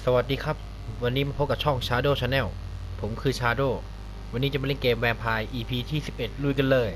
สวัสดีครับวันนี้มาพบกับช่อง Shadow Channel ผมคือ Shadow วันนี้จะมาเล่นเกม Vampyr EP ที่11ลุยกันเลย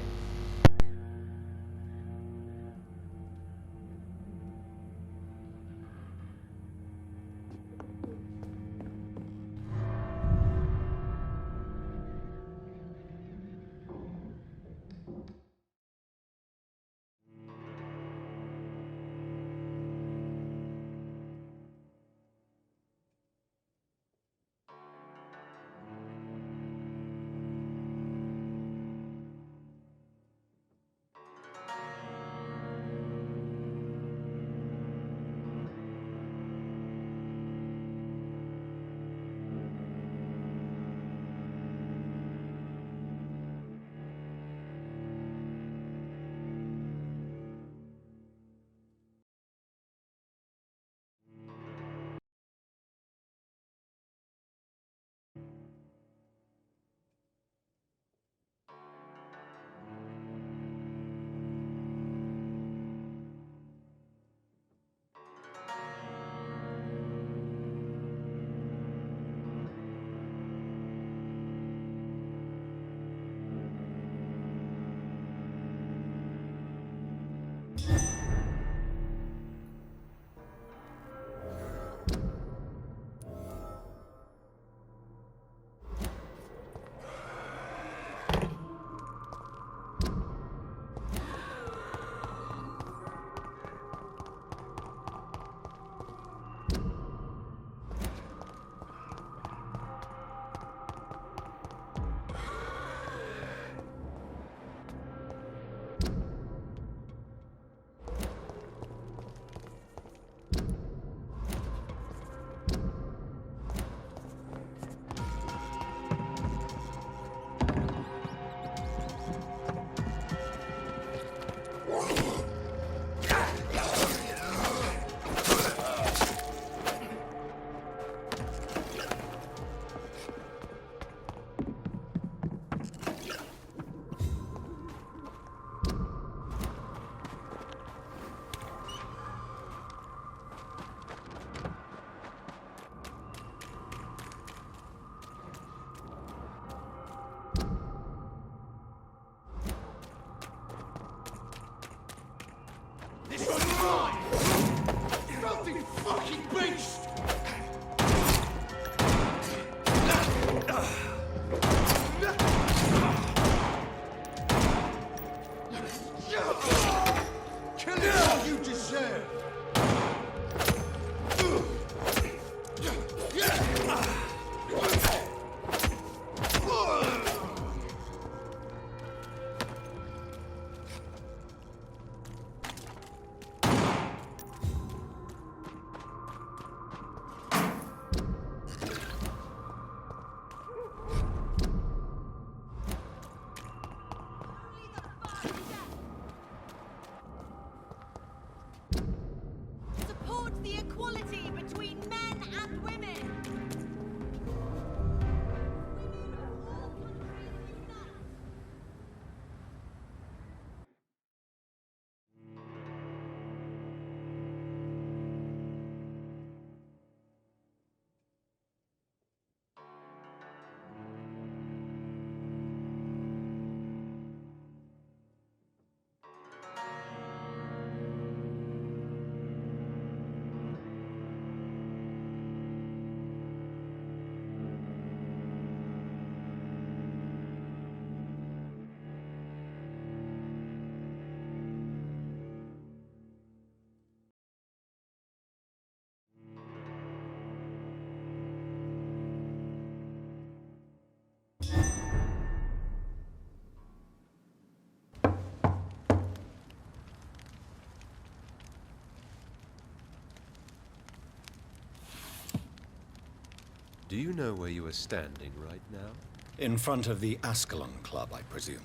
Do you know where you are standing right now? In front of the Ascalon Club, I presume.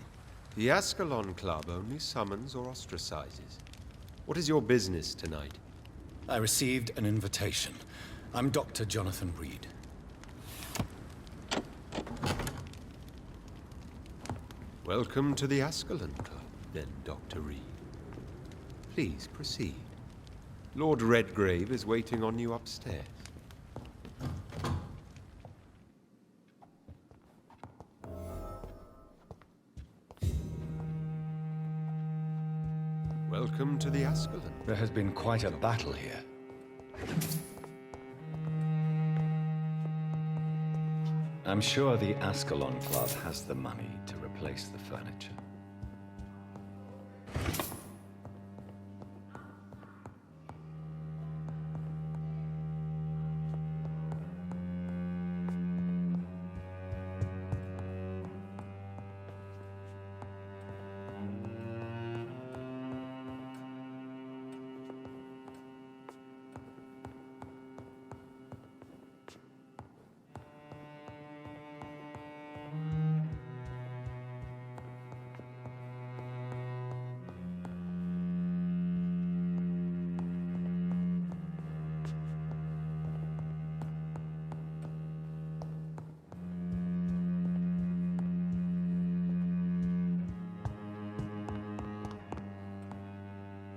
The Ascalon Club only summons or ostracizes. What is your business tonight? I received an invitation. I'm Dr. Jonathan Reed. Welcome to the Ascalon Club, then, Dr. Reed. Please proceed. Lord Redgrave is waiting on you upstairs. Welcome to the Ascalon. There has been quite a battle here. I'm sure the Ascalon Club has the money to replace the furniture.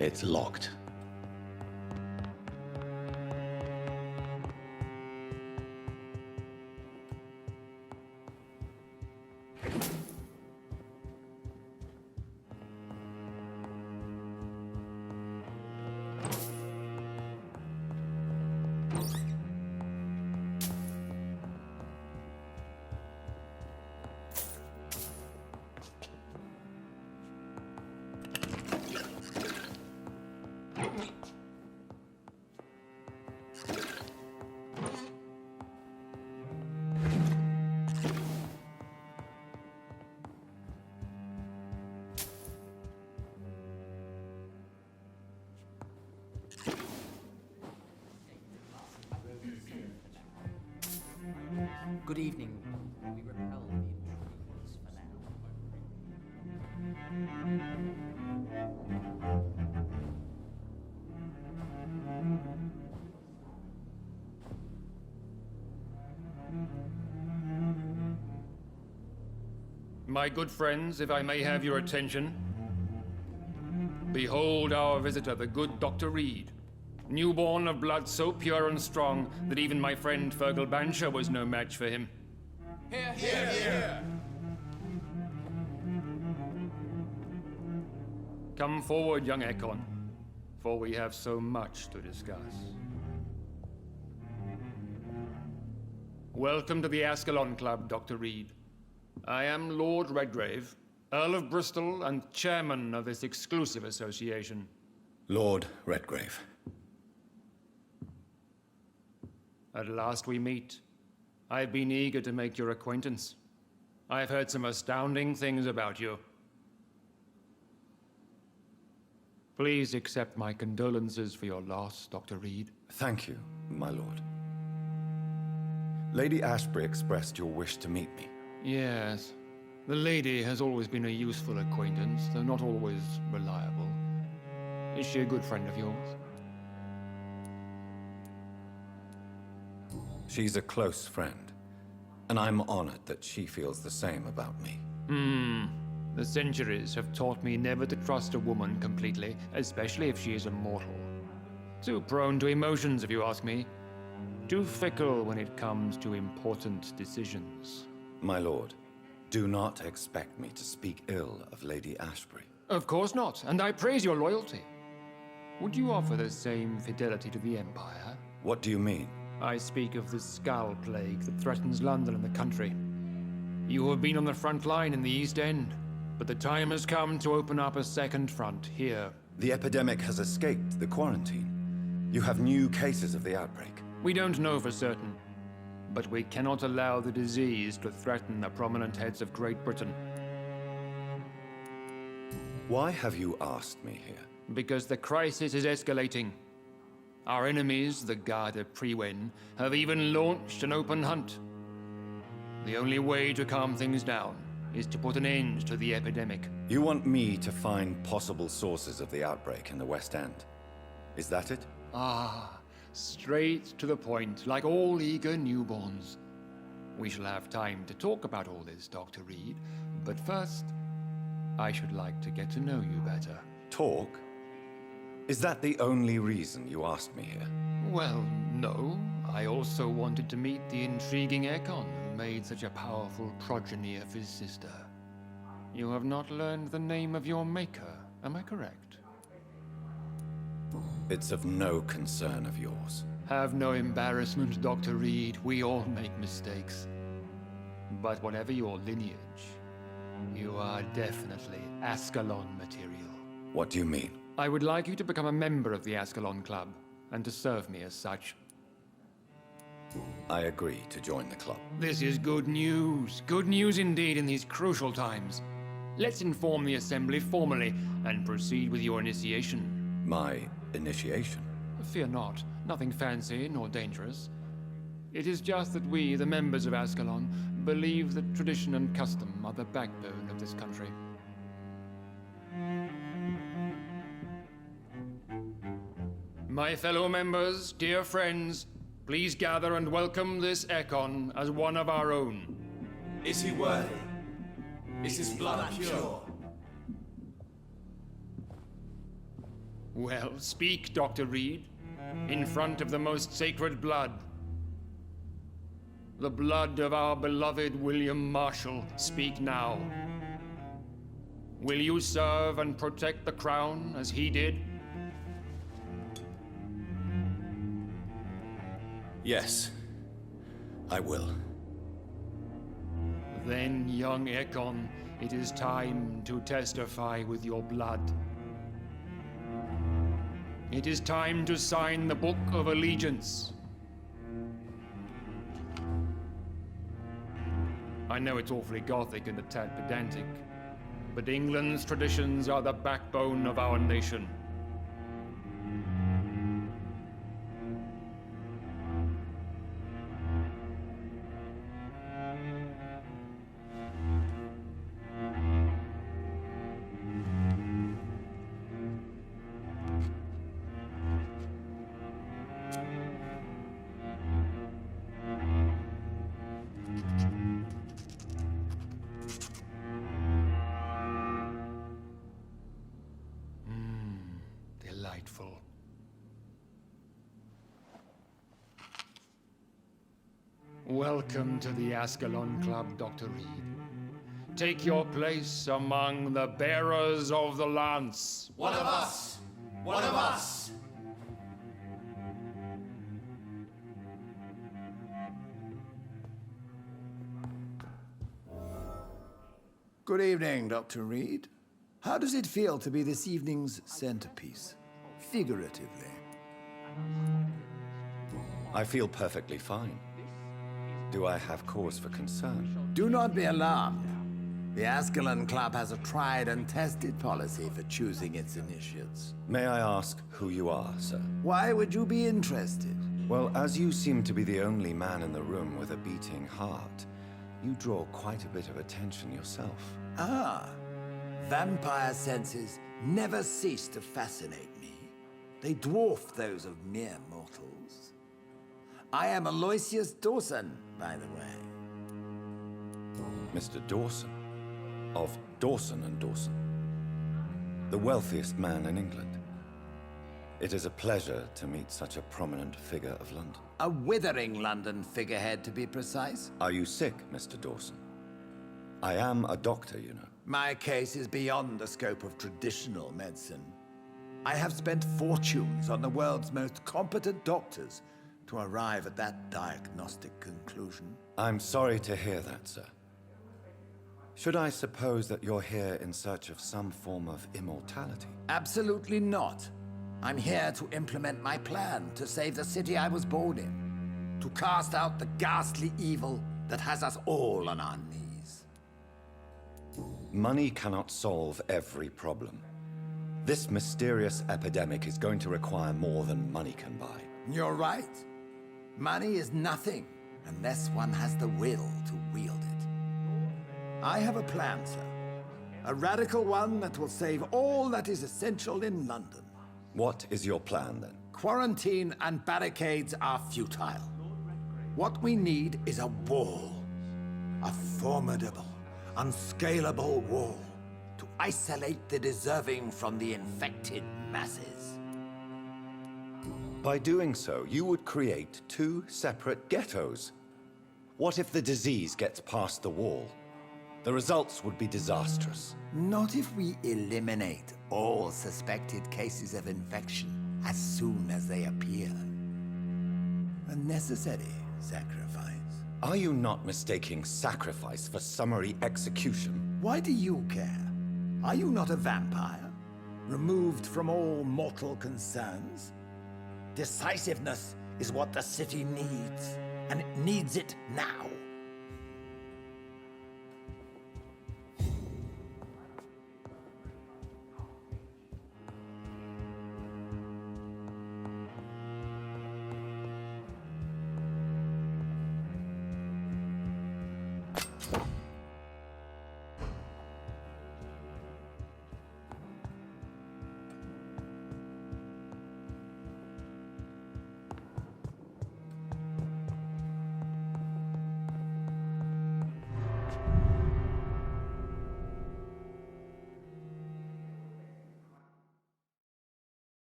It's locked. Good evening. We repel the intruders for now. My good friends, if I may have your attention. Behold our visitor, the good Dr. Reed. Newborn of blood so pure and strong that even my friend Fergal Bansher was no match for him. Here, here, here! Come forward, young Ekon, for we have so much to discuss. Welcome to the Ascalon Club, Dr. Reed. I am Lord Redgrave, Earl of Bristol and chairman of this exclusive association. Lord Redgrave. At last we meet. I've been eager to make your acquaintance. I've heard some astounding things about you. Please accept my condolences for your loss, Dr. Reed. Thank you, my lord. Lady Ashbury expressed your wish to meet me. Yes. The lady has always been a useful acquaintance, though not always reliable. Is she a good friend of yours? She's a close friend, and I'm honored that she feels the same about me. The centuries have taught me never to trust a woman completely, especially if she is a mortal. Too prone to emotions, if you ask me. Too fickle when it comes to important decisions. My lord, do not expect me to speak ill of Lady Ashbury. Of course not, and I praise your loyalty. Would you offer the same fidelity to the Empire? What do you mean? I speak of the Skull Plague that threatens London and the country. You have been on the front line in the East End, but the time has come to open up a second front here. The epidemic has escaped the quarantine. You have new cases of the outbreak. We don't know for certain, but we cannot allow the disease to threaten the prominent heads of Great Britain. Why have you asked me here? Because the crisis is escalating. Our enemies, the Garda Priwen, have even launched an open hunt. The only way to calm things down is to put an end to the epidemic. You want me to find possible sources of the outbreak in the West End. Is that it? Ah, straight to the point, like all eager newborns. We shall have time to talk about all this, Dr. Reed, but first, I should like to get to know you better. Talk? Is that the only reason you asked me here? Well, no. I also wanted to meet the intriguing Ekon who made such a powerful progeny of his sister. You have not learned the name of your maker, am I correct? It's of no concern of yours. Have no embarrassment, Dr. Reed. We all make mistakes. But whatever your lineage, you are definitely Ascalon material. What do you mean? I would like you to become a member of the Ascalon Club, and to serve me as such. I agree to join the club. This is good news. Good news indeed in these crucial times. Let's inform the Assembly formally, and proceed with your initiation. My initiation? Fear not. Nothing fancy nor dangerous. It is just that we, the members of Ascalon, believe that tradition and custom are the backbone of this country. My fellow members, dear friends, please gather and welcome this Ekon as one of our own. Is he worthy? Is his blood pure? Well, speak, Dr. Reed, in front of the most sacred blood. The blood of our beloved William Marshall, speak now. Will you serve and protect the crown as he did? Yes, I will. Then, young Ekon, it is time to testify with your blood. It is time to sign the Book of Allegiance. I know it's awfully gothic and a tad pedantic, but England's traditions are the backbone of our nation. Delightful. Welcome to the Ascalon Club, Dr. Reed. Take your place among the bearers of the lance. One of us! One of us! Good evening, Dr. Reed. How does it feel to be this evening's centerpiece? Figuratively. I feel perfectly fine. Do I have cause for concern? Do not be alarmed. The Ascalon Club has a tried and tested policy for choosing its initiates. May I ask who you are, sir? Why would you be interested? Well, as you seem to be the only man in the room with a beating heart, you draw quite a bit of attention yourself. Ah, vampire senses never cease to fascinate me. They dwarf those of mere mortals. I am Aloysius Dawson, by the way. Mr. Dawson, of Dawson and Dawson, the wealthiest man in England. It is a pleasure to meet such a prominent figure of London. A withering London figurehead, to be precise. Are you sick, Mr. Dawson? I am a doctor, you know. My case is beyond the scope of traditional medicine. I have spent fortunes on the world's most competent doctors to arrive at that diagnostic conclusion. I'm sorry to hear that, sir. Should I suppose that you're here in search of some form of immortality? Absolutely not. I'm here to implement my plan to save the city I was born in, to cast out the ghastly evil that has us all on our knees. Money cannot solve every problem. This mysterious epidemic is going to require more than money can buy. You're right. Money is nothing unless one has the will to wield it. I have a plan, sir. A radical one that will save all that is essential in London. What is your plan, then? Quarantine and barricades are futile. What we need is a wall. A formidable, unscalable wall to isolate the deserving from the infected masses. By doing so, you would create two separate ghettos. What if the disease gets past the wall? The results would be disastrous. Not if we eliminate all suspected cases of infection as soon as they appear. A necessary sacrifice. Are you not mistaking sacrifice for summary execution? Why do you care? Are you not a vampire? Removed from all mortal concerns? Decisiveness is what the city needs, and it needs it now.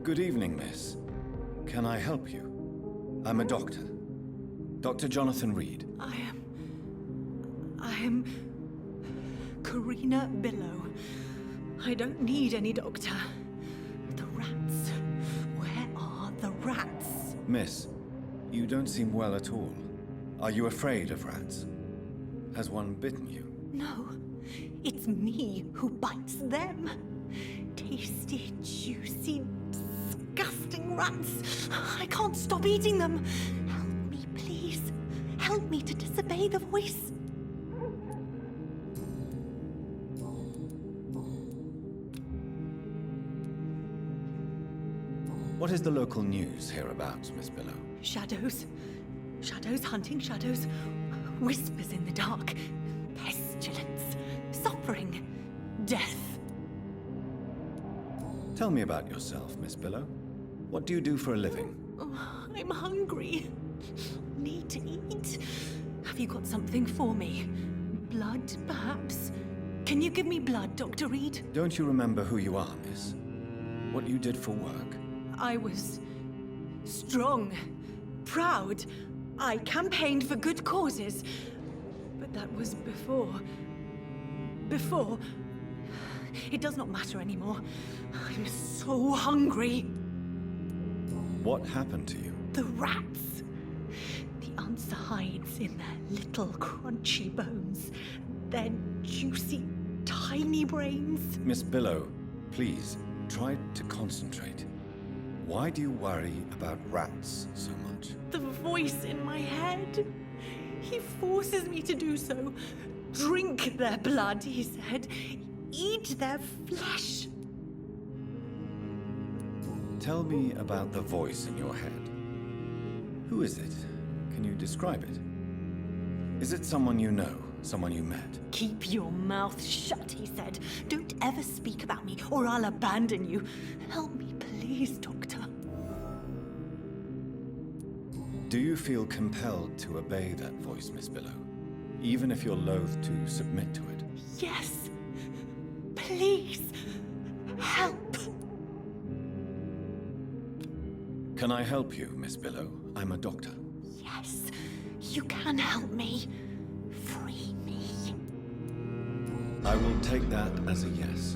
Good evening, miss. Can I help you? I'm a doctor. Dr. Jonathan Reed. I am Karina Billow. I don't need any doctor. The rats. Where are the rats? Miss, you don't seem well at all. Are you afraid of rats? Has one bitten you? No, it's me who bites them. Tasty, juicy, disgusting rats. I can't stop eating them. Help me, please. Help me to disobey the voice. What is the local news hereabouts, Miss Billow? Shadows. Shadows hunting shadows. Whispers in the dark. Pestilence. Suffering. Death. Tell me about yourself, Miss Billow. What do you do for a living? Oh, I'm hungry. Need to eat. Have you got something for me? Blood, perhaps? Can you give me blood, Dr. Reed? Don't you remember who you are, miss? What you did for work? I was strong, proud. I campaigned for good causes. But that was before. Before. It does not matter anymore. I'm so hungry. What happened to you? The rats. The answer hides in their little crunchy bones. Their juicy, tiny brains. Miss Billow, please, try to concentrate. Why do you worry about rats so much? The voice in my head. He forces me to do so. Drink their blood, he said. Eat their flesh. Tell me about the voice in your head. Who is it? Can you describe it? Is it someone you know? Someone you met? Keep your mouth shut, he said. Don't ever speak about me, or I'll abandon you. Help me, please, Doctor. Do you feel compelled to obey that voice, Miss Billow? Even if you're loath to submit to it? Yes. Please. Help. Can I help you, Miss Billow? I'm a doctor. Yes. You can help me. Free me. I will take that as a yes.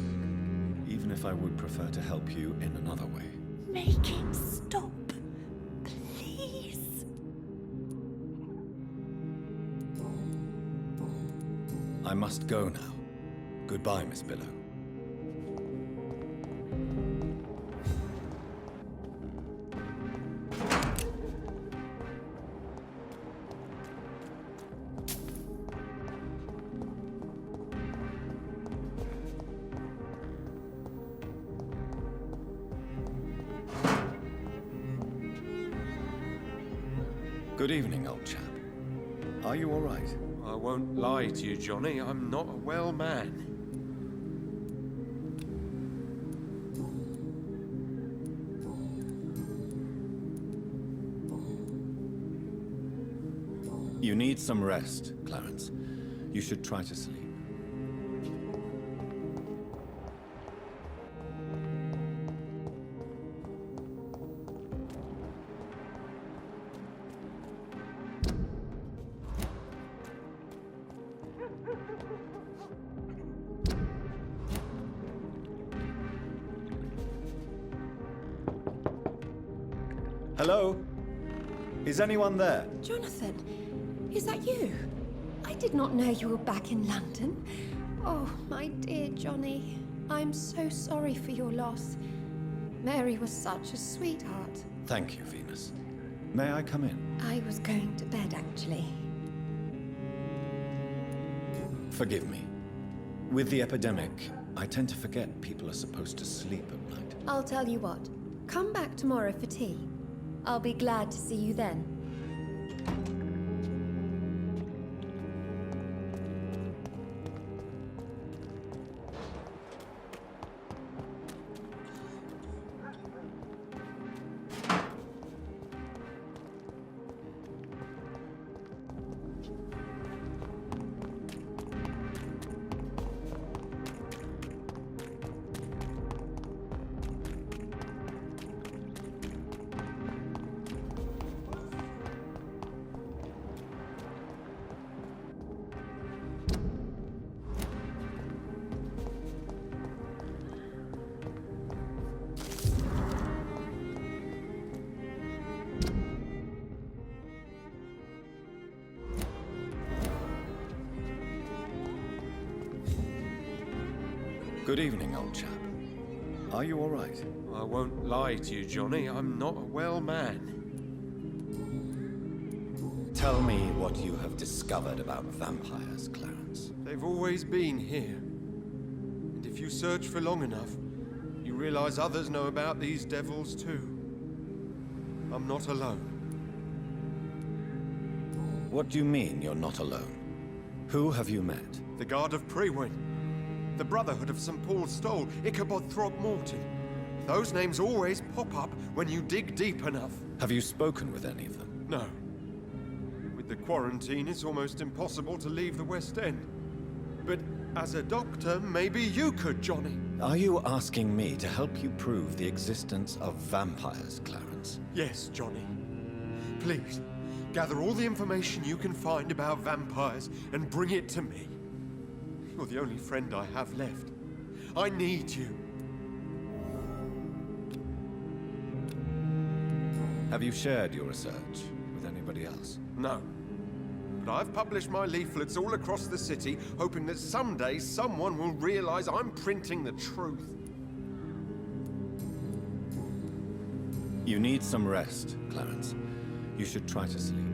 even if I would prefer to help you in another way. Make him stop, please. I must go now. Goodbye, Miss Billow. Good evening, old chap. Are you all right? I won't lie to you, Johnny. I'm not a well man. You need some rest, Clarence. You should try to sleep. Hello? Is anyone there? Jonathan, is that you? I did not know you were back in London. Oh, my dear Johnny, I'm so sorry for your loss. Mary was such a sweetheart. Thank you, Venus. May I come in? I was going to bed, actually. Forgive me. With the epidemic, I tend to forget people are supposed to sleep at night. I'll tell you what. Come back tomorrow for tea. I'll be glad to see you then. Good evening, old chap. Are you all right? I won't lie to you, Johnny. I'm not a well man. Tell me what you have discovered about vampires, Clarence. They've always been here. And if you search for long enough, you realize others know about these devils too. I'm not alone. What do you mean you're not alone? Who have you met? The Guard of Prewin, the Brotherhood of St. Paul's Stole, Ichabod Throckmorton. Those names always pop up when you dig deep enough. Have you spoken with any of them? No. With the quarantine, it's almost impossible to leave the West End. But as a doctor, maybe you could, Johnny. Are you asking me to help you prove the existence of vampires, Clarence? Yes, Johnny. Please, gather all the information you can find about vampires and bring it to me. You're the only friend I have left. I need you. Have you shared your research with anybody else? No. But I've published my leaflets all across the city, hoping that someday someone will realize I'm printing the truth. You need some rest, Clarence. You should try to sleep.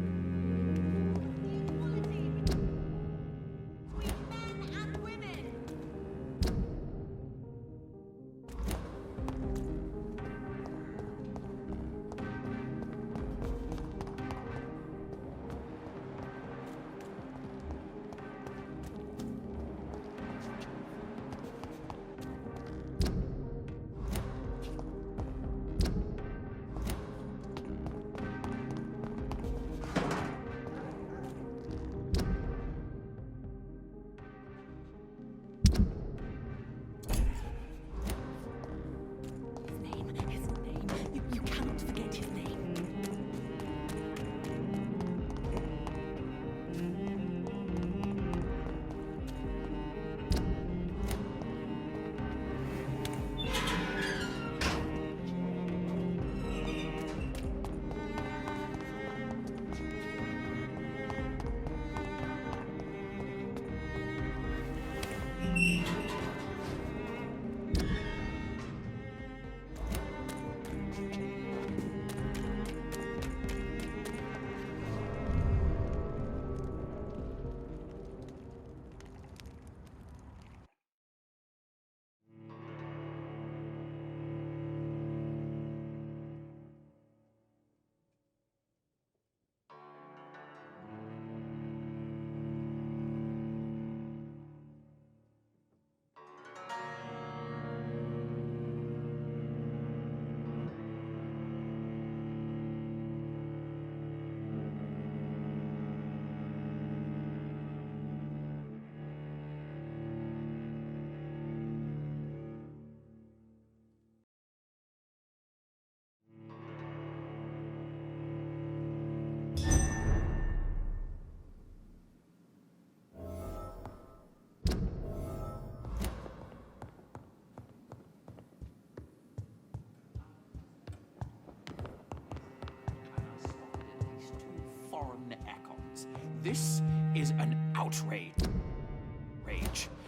This is an outrage.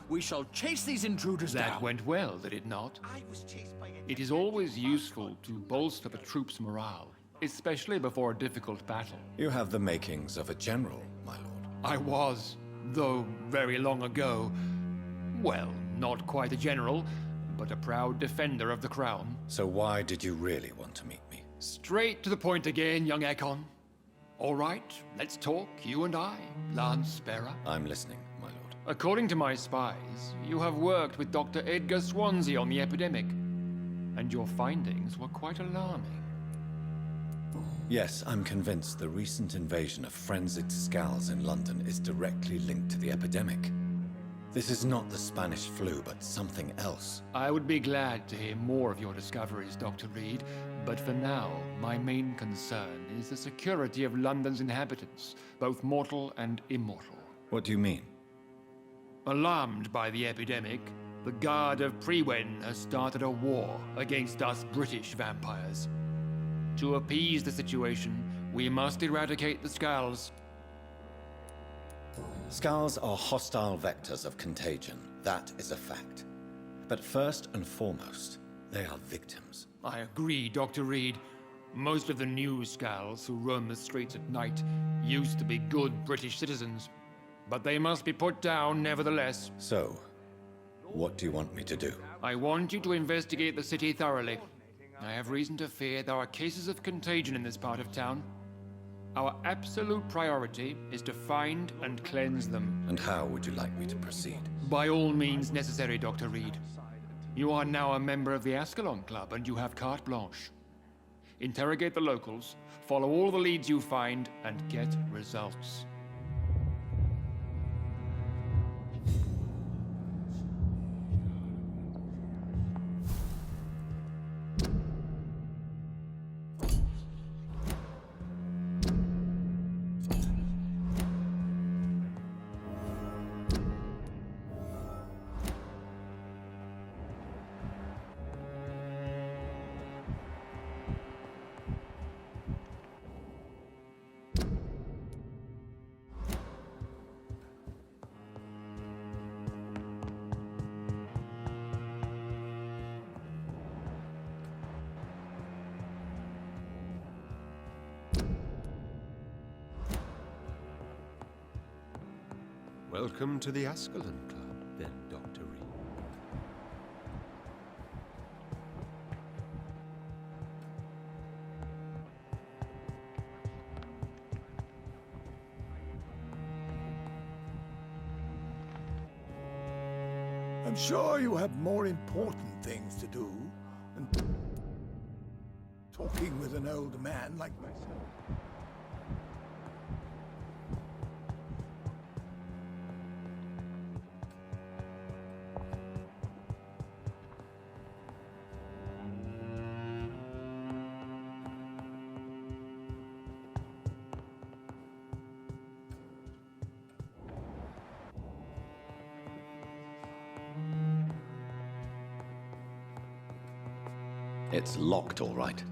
We shall chase these intruders down. That went well, did it not? It is always useful to bolster the troops' morale, especially before a difficult battle. You have the makings of a general, my lord. I was, though very long ago, well, not quite a general, but a proud defender of the crown. So why did you really want to meet me? Straight to the point again, young Ekon. All right, let's talk, you and I, Lance Sparrow. I'm listening, my lord. According to my spies, you have worked with Dr. Edgar Swansea on the epidemic, and your findings were quite alarming. Yes, I'm convinced the recent invasion of frenzied Skulls in London is directly linked to the epidemic. This is not the Spanish flu, but something else. I would be glad to hear more of your discoveries, Dr. Reed, but for now, my main concern is the security of London's inhabitants, both mortal and immortal. What do you mean? Alarmed by the epidemic, the Guard of Priwen has started a war against us British vampires. To appease the situation, we must eradicate the Skulls. Skulls are hostile vectors of contagion. That is a fact. But first and foremost, they are victims. I agree, Dr. Reed. Most of the new Skulls who roam the streets at night used to be good British citizens, but they must be put down nevertheless. So, what do you want me to do? I want you to investigate the city thoroughly. I have reason to fear there are cases of contagion in this part of town. Our absolute priority is to find and cleanse them. And how would you like me to proceed? By all means necessary, Dr. Reed. You are now a member of the Ascalon Club, and you have carte blanche. Interrogate the locals, follow all the leads you find, and get results. Welcome to the Ascalon Club, then, Dr. Reed. I'm sure you have more important things to do than talking with an old man like myself. It's locked, all right.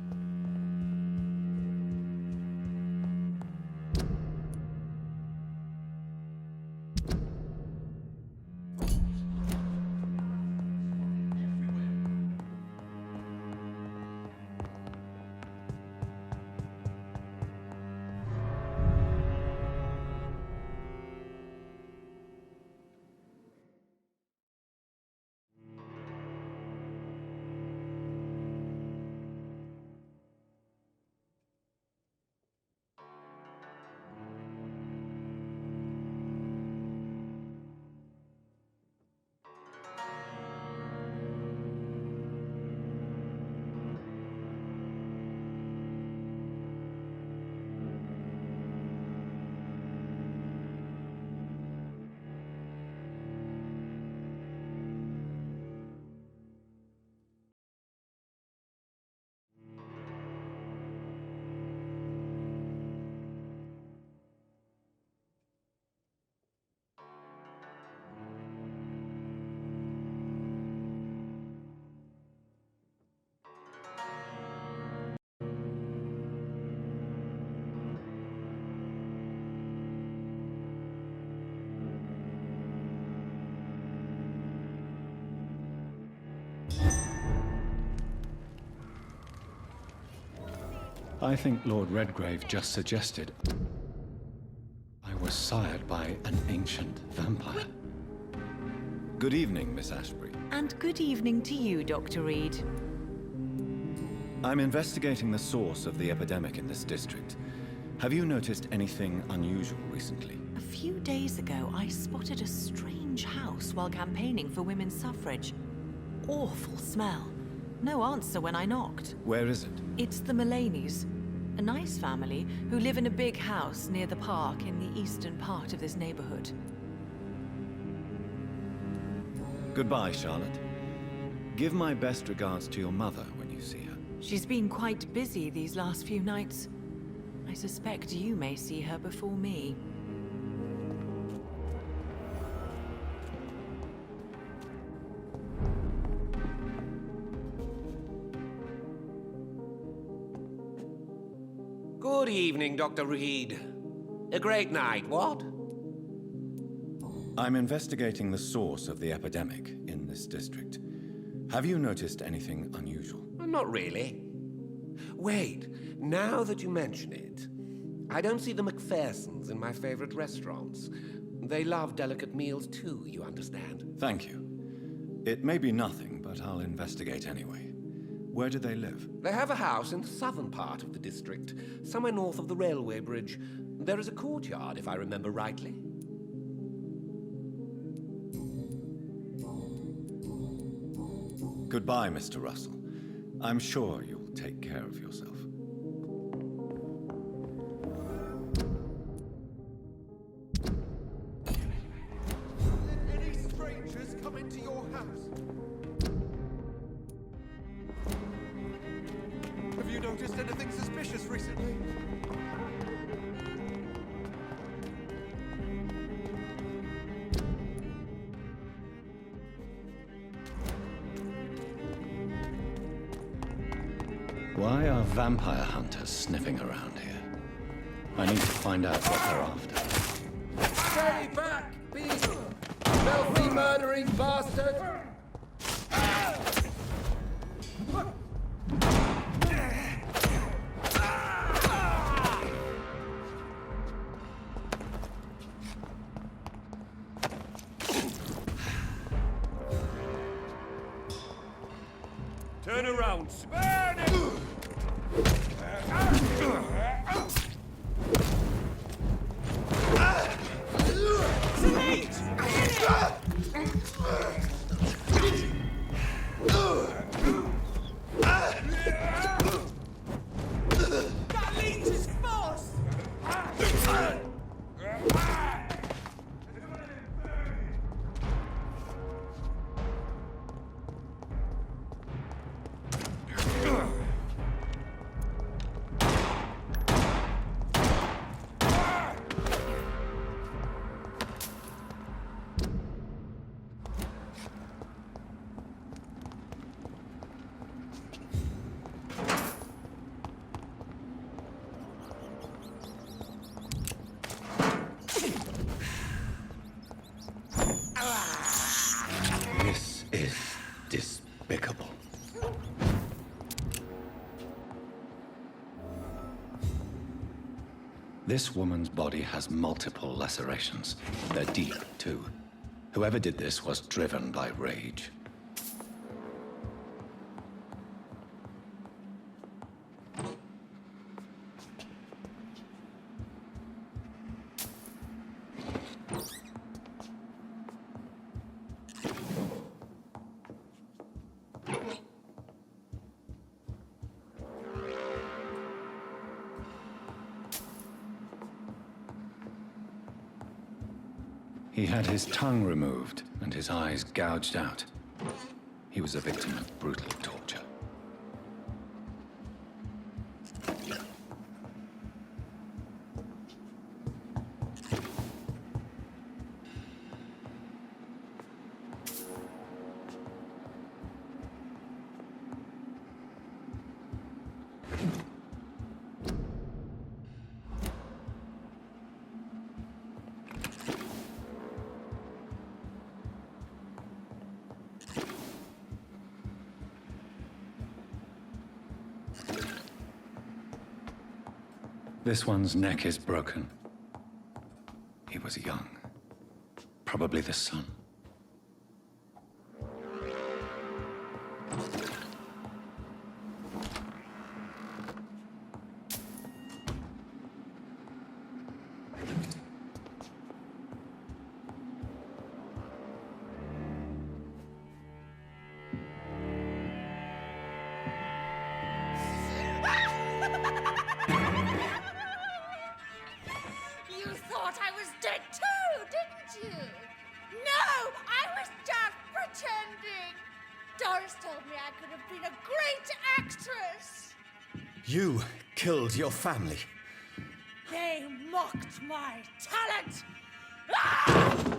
I think Lord Redgrave just suggested I was sired by an ancient vampire. Good evening, Miss Ashbury. And good evening to you, Dr. Reed. I'm investigating the source of the epidemic in this district. Have you noticed anything unusual recently? A few days ago, I spotted a strange house while campaigning for women's suffrage. Awful smell. No answer when I knocked. Where is it? It's the Mullaneys, a nice family who live in a big house near the park in the eastern part of this neighborhood. Goodbye, Charlotte. Give my best regards to your mother when you see her. She's been quite busy these last few nights. I suspect you may see her before me. Good evening, Dr. Reed. A great night, what? I'm investigating the source of the epidemic in this district. Have you noticed anything unusual? Not really. Wait, now that you mention it, I don't see the McPhersons in my favorite restaurants. They love delicate meals too, you understand. Thank you. It may be nothing, but I'll investigate anyway. Where do they live? They have a house in the southern part of the district, somewhere north of the railway bridge. There is a courtyard, if I remember rightly. Goodbye, Mr. Russell. I'm sure you'll take care of yourself. Let any strangers come into your house. Have you noticed anything suspicious recently? Why are vampire hunters sniffing around here? I need to find out what they're after. Stay back, beast! Filthy murdering bastard! Turn around. This is despicable. This woman's body has multiple lacerations. They're deep, too. Whoever did this was driven by rage. He had his tongue removed and his eyes gouged out. He was a victim of brutal torture. This one's neck is broken. He was young. Probably the son. You thought I was dead too, didn't you? No, I was just pretending. Doris told me I could have been a great actress. You killed your family. They mocked my talent. Ah!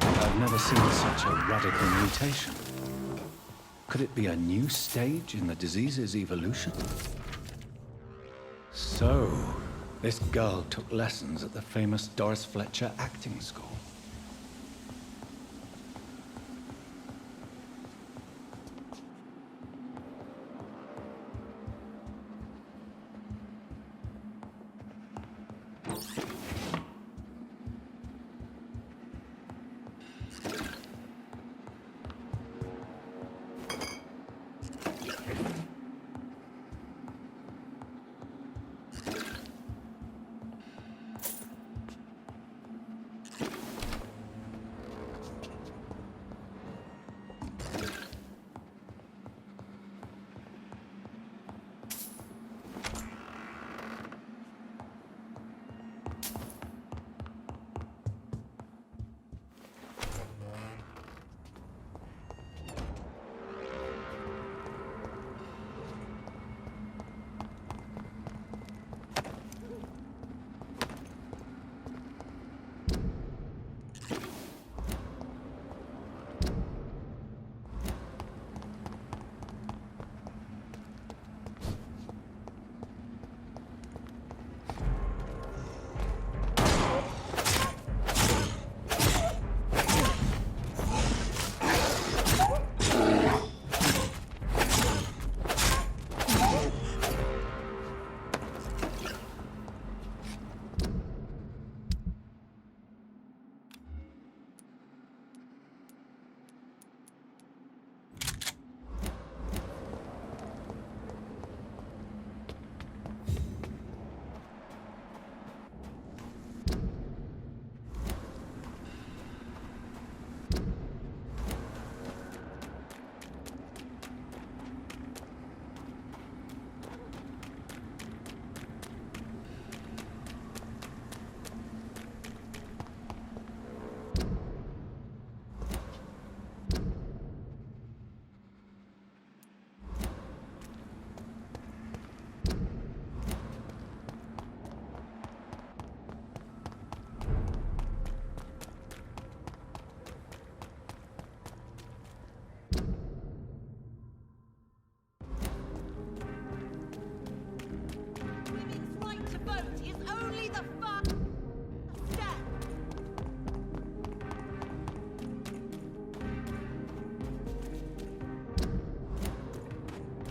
I've never seen such a radical mutation. Could it be a new stage in the disease's evolution? So, this girl took lessons at the famous Doris Fletcher acting school.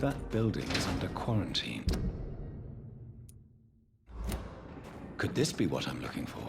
That building is under quarantine. Could this be what I'm looking for?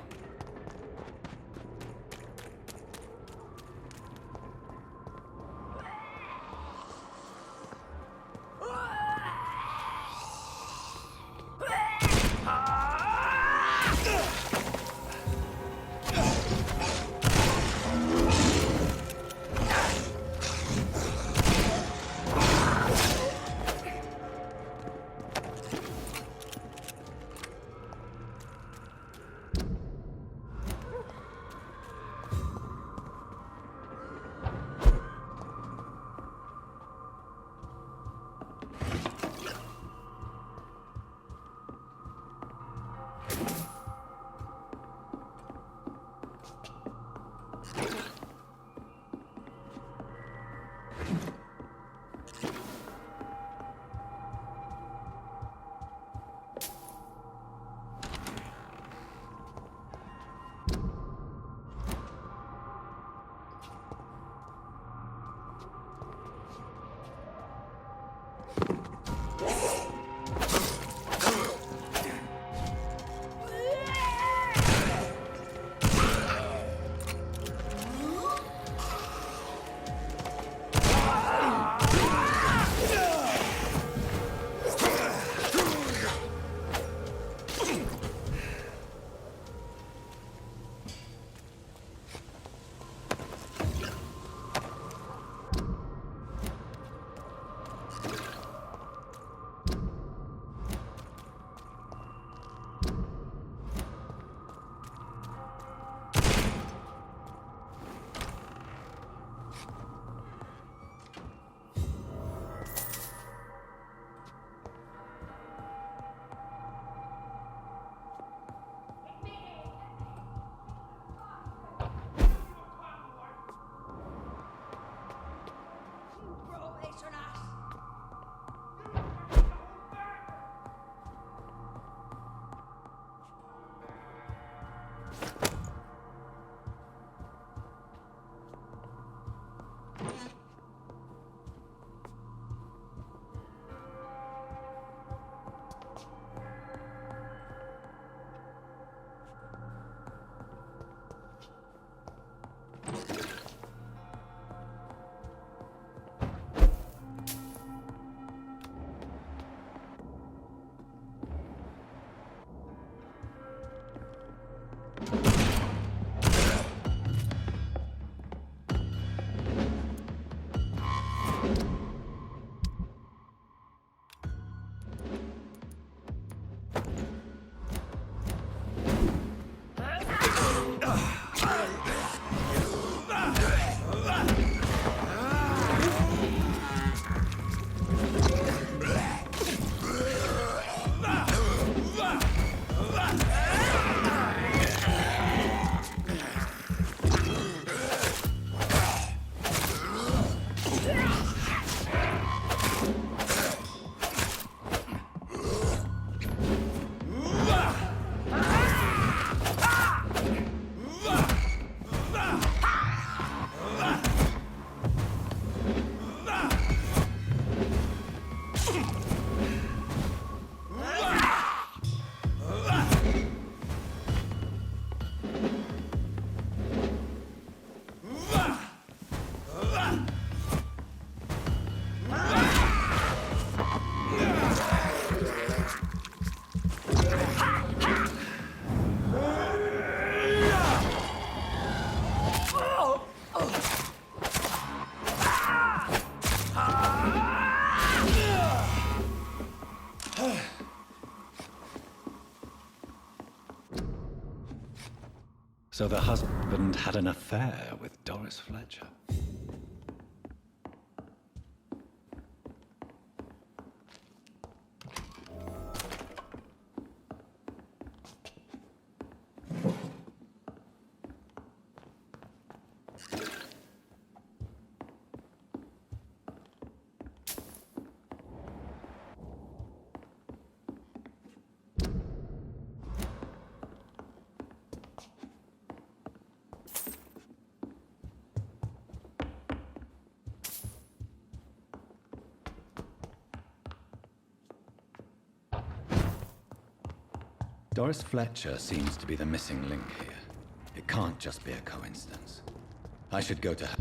So the husband had an affair with Doris Fletcher. Doris Fletcher seems to be the missing link here. It can't just be a coincidence. I should go to her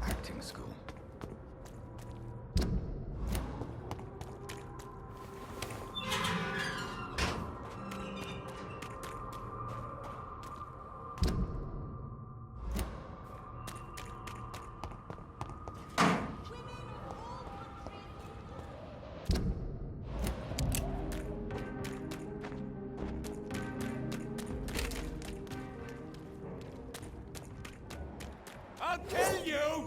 acting school. I'll kill you!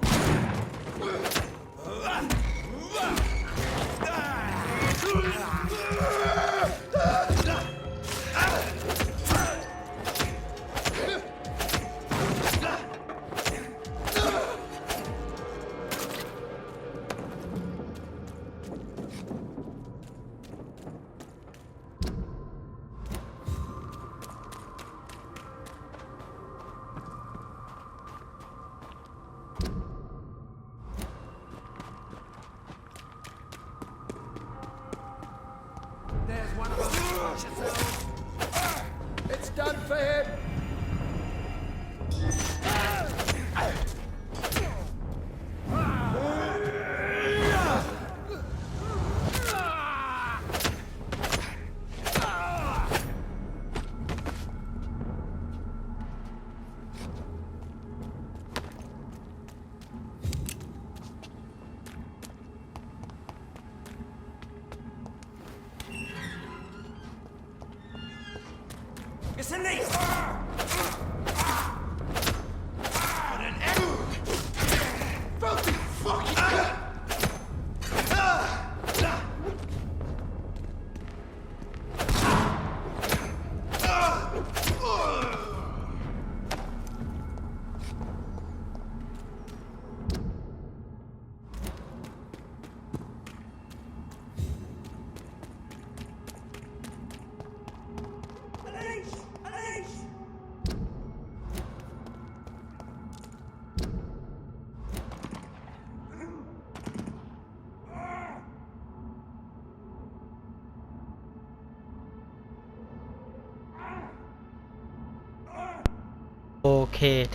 There's one of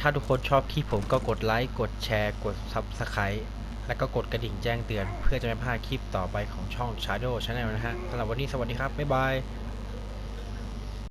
ถ้าทุกคนชอบคลิปผมก็กดไลค์กดแชร์กด Subscribe แล้วก็กดกระดิ่งแจ้งเตือนเพื่อจะไม่พลาดคลิปต่อไปของช่อง Shadow Channel นะฮะสำหรับวันนี้สวัสดีครับบ๊ายบาย